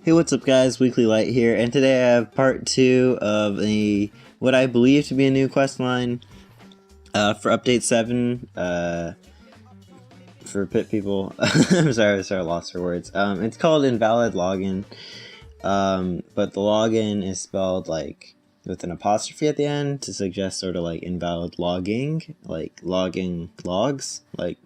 Hey, what's up guys, Weekly Light here, and today I have part 2 of what I believe to be a new quest line for update 7 for pit people. I'm sorry, I lost for words. It's called Invalid Loggin, but the login is spelled like with an apostrophe at the end to suggest sort of like invalid logging, like logging logs, like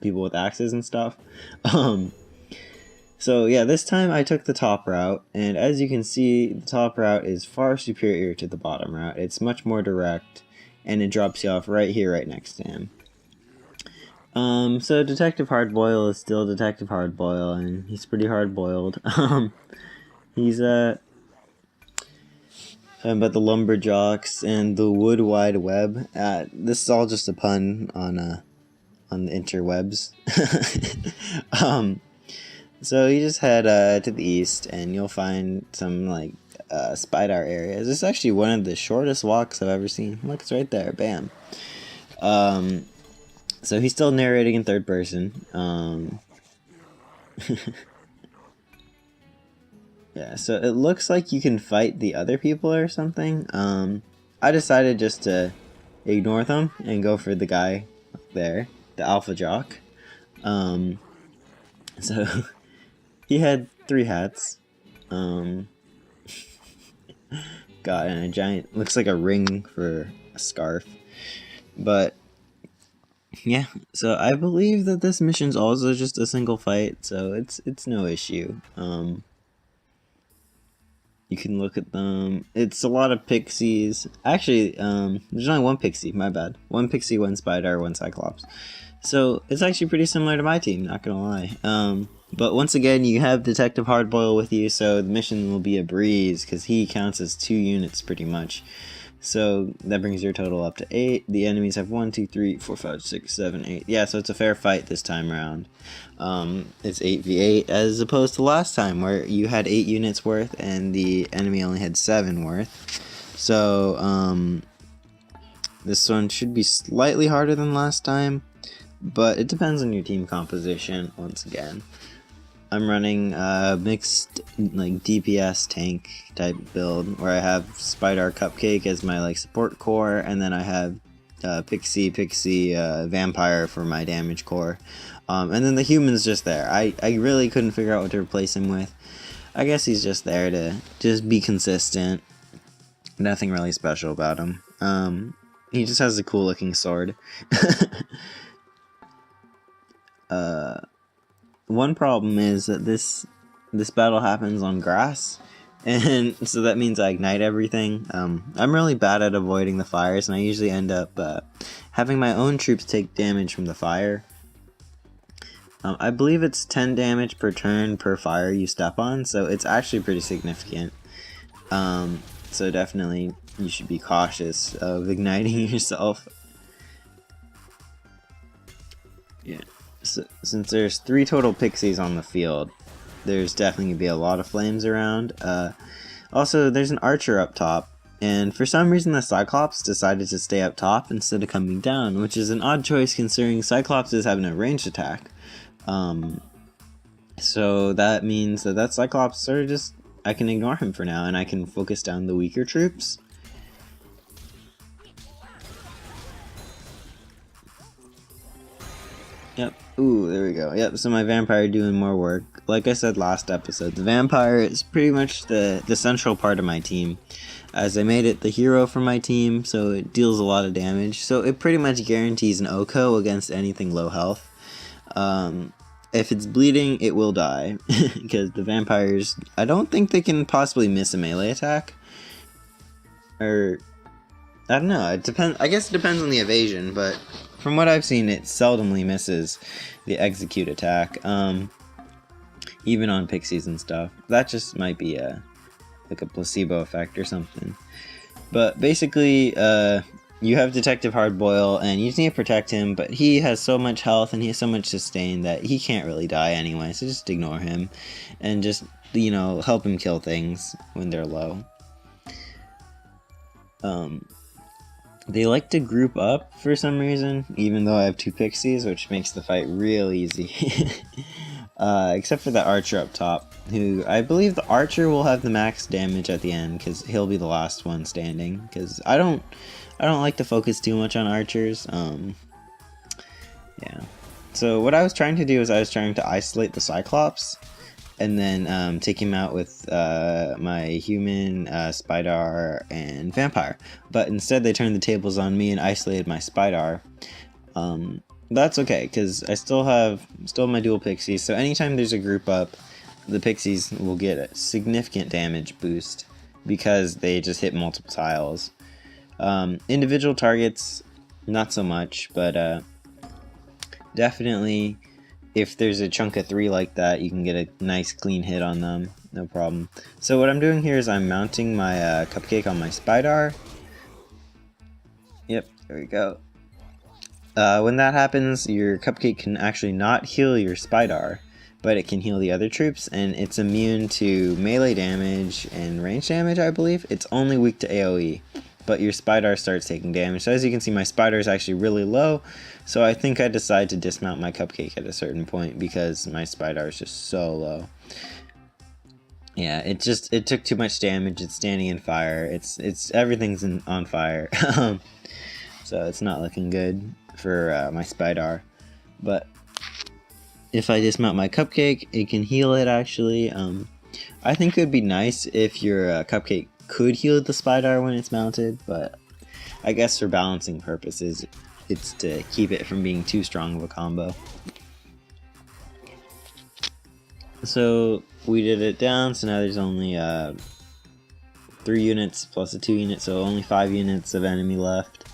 people with axes and stuff. So yeah, this time I took the top route, and as you can see, the top route is far superior to the bottom route. It's much more direct, and it drops you off right here, right next to him. So Detective Hardboil is still Detective Hardboil, and he's pretty hard-boiled. He's but the lumberjacks and the wood wide web. This is all just a pun on the interwebs. So you just head to the east, and you'll find some like spider areas. This is actually one of the shortest walks I've ever seen. Look, it's right there. Bam. So he's still narrating in third person. Yeah, so it looks like you can fight the other people or something. I decided just to ignore them and go for the guy there, the alpha jock. So he had 3 hats. God, and a giant, looks like a ring for a scarf. But yeah, so I believe that this mission's also just a single fight, so it's no issue. You can look at them. It's a lot of pixies. Actually, there's only one pixie, my bad. One pixie, one spider, one cyclops. So it's actually pretty similar to my team, not gonna lie. But once again, you have Detective Hardboil with you, so the mission will be a breeze, because he counts as 2 units pretty much. So that brings your total up to 8. The enemies have 1, 2, 3, 4, 5, 6, 7, 8. Yeah, so it's a fair fight this time around. It's 8v8 as opposed to last time where you had 8 units worth and the enemy only had 7 worth. So this one should be slightly harder than last time, but it depends on your team composition once again. I'm running a mixed like DPS tank type build where I have Spider Cupcake as my like support core, and then I have Pixie Vampire for my damage core, and then the human's just there. I really couldn't figure out what to replace him with. I guess he's just there to just be consistent. Nothing really special about him. He just has a cool looking sword. One problem is that this battle happens on grass, and so that means I ignite everything. I'm really bad at avoiding the fires, and I usually end up having my own troops take damage from the fire. I believe it's 10 damage per turn per fire you step on, so it's actually pretty significant. So definitely you should be cautious of igniting yourself. Yeah. So, since there's 3 total pixies on the field, there's definitely going to be a lot of flames around. Also, there's an archer up top, and for some reason the Cyclops decided to stay up top instead of coming down, which is an odd choice considering Cyclops is having a ranged attack. So that means that Cyclops sort of just, I can ignore him for now, and I can focus down the weaker troops. Yep. Ooh, there we go. Yep, so my vampire doing more work. Like I said last episode, the vampire is pretty much the central part of my team, as I made it the hero for my team, so it deals a lot of damage. So it pretty much guarantees an OCO against anything low health. If it's bleeding, it will die, because the vampires, I don't think they can possibly miss a melee attack. Or, I don't know, it depends. I guess it depends on the evasion, but from what I've seen, it seldomly misses the execute attack, even on pixies and stuff. That just might be like a placebo effect or something. But basically, you have Detective Hardboil, and you just need to protect him, but he has so much health and he has so much sustain that he can't really die anyway, so just ignore him, and just, you know, help him kill things when they're low. They like to group up for some reason, even though I have 2 pixies, which makes the fight real easy. except for the archer up top, who I believe the archer will have the max damage at the end because he'll be the last one standing. Because I don't like to focus too much on archers. Yeah. So what I was trying to do is I was trying to isolate the Cyclops, and then take him out with my human, Spider, and Vampire. But instead they turned the tables on me and isolated my Spider. That's okay, because I still have my dual pixies, so anytime there's a group up, the pixies will get a significant damage boost, because they just hit multiple tiles. Individual targets, not so much, but definitely if there's a chunk of 3 like that, you can get a nice clean hit on them, no problem. So what I'm doing here is I'm mounting my cupcake on my Spider. Yep, there we go. When that happens, your cupcake can actually not heal your Spider, but it can heal the other troops, and it's immune to melee damage and range damage, I believe. It's only weak to AoE, but your Spider starts taking damage. So as you can see, my Spider is actually really low, so I think I decided to dismount my cupcake at a certain point because my Spider is just so low. Yeah, it took too much damage. It's standing in fire. Everything's on fire. So it's not looking good for my Spider. But if I dismount my cupcake, it can heal it actually. I think it would be nice if your cupcake could heal the Spider when it's mounted, but I guess for balancing purposes, it's to keep it from being too strong of a combo. So we did it down, so now there's only 3 units plus a 2 unit, so only 5 units of enemy left.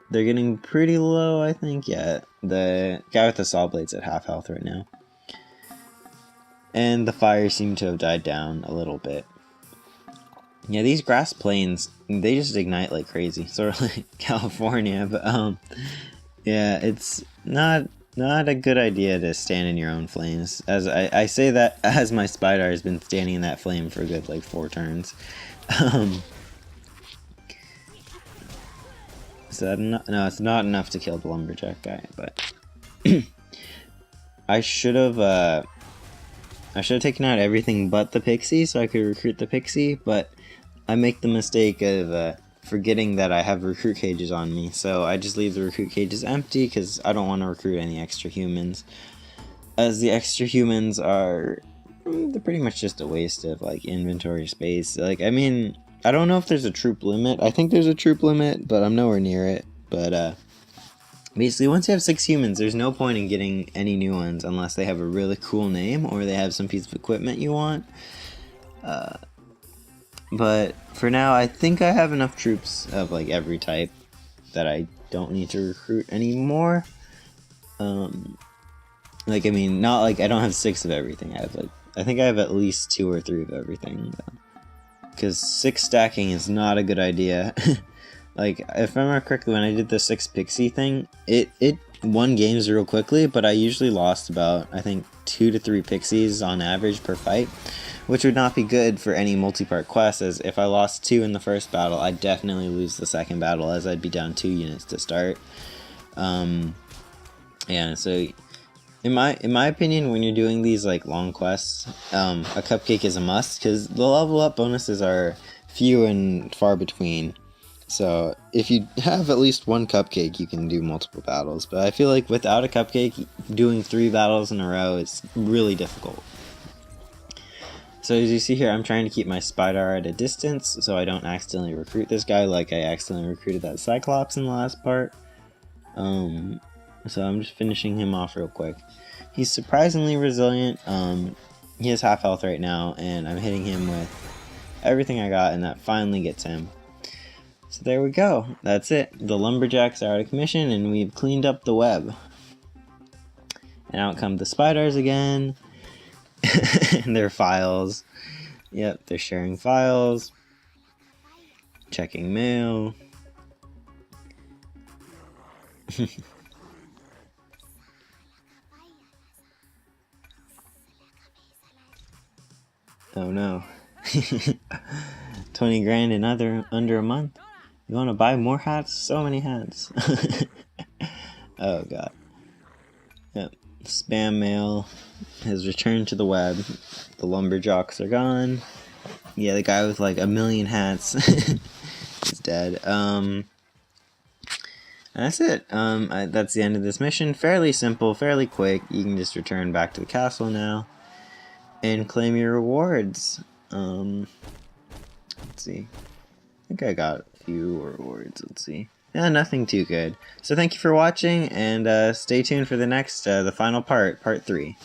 They're getting pretty low, I think. Yeah, the guy with the saw blade's at half health right now. And the fire seemed to have died down a little bit. Yeah, these grass plains, they just ignite like crazy. Sort of like California, but yeah, it's not a good idea to stand in your own flames. As I say that as my Spider has been standing in that flame for a good like 4 turns. So no, it's not enough to kill the lumberjack guy, but I should have taken out everything but the pixie so I could recruit the pixie, but I make the mistake of forgetting that I have recruit cages on me, so I just leave the recruit cages empty because I don't want to recruit any extra humans, as the extra humans are they're pretty much just a waste of like inventory space. Like, I mean, I don't know if there's a troop limit. I think there's a troop limit, but I'm nowhere near it. But basically, once you have 6 humans, there's no point in getting any new ones unless they have a really cool name or they have some piece of equipment you want. But for now, I think I have enough troops of like every type that I don't need to recruit anymore. Like, I mean, not like I don't have 6 of everything. I think I have at least 2 or 3 of everything. Because 6 stacking is not a good idea. Like, if I remember correctly, when I did the 6 pixie thing, it won games real quickly, but I usually lost about, I think, 2 to 3 pixies on average per fight, which would not be good for any multi-part quest, as if I lost 2 in the first battle, I'd definitely lose the second battle, as I'd be down 2 units to start. Yeah, so in my opinion, when you're doing these like long quests, a cupcake is a must, because the level up bonuses are few and far between. So if you have at least 1 cupcake, you can do multiple battles. But I feel like without a cupcake, doing 3 battles in a row is really difficult. So as you see here, I'm trying to keep my Spider at a distance so I don't accidentally recruit this guy like I accidentally recruited that Cyclops in the last part. So I'm just finishing him off real quick. He's surprisingly resilient. He has half health right now, and I'm hitting him with everything I got, and that finally gets him. So there we go. That's it. The lumberjacks are out of commission, and we've cleaned up the web. And out come the spiders again. And their files. Yep, they're sharing files. Checking mail. Oh no. 20 grand in under a month? You want to buy more hats? So many hats. Oh god. Yep. Spam mail has returned to the web. The lumberjacks are gone. Yeah, the guy with like a million hats is dead. And that's it. That's the end of this mission. Fairly simple, fairly quick. You can just return back to the castle now and claim your rewards. Let's see. I think I got a few rewards. Let's see. Yeah, nothing too good. So thank you for watching, and stay tuned for the next, the final part, part 3.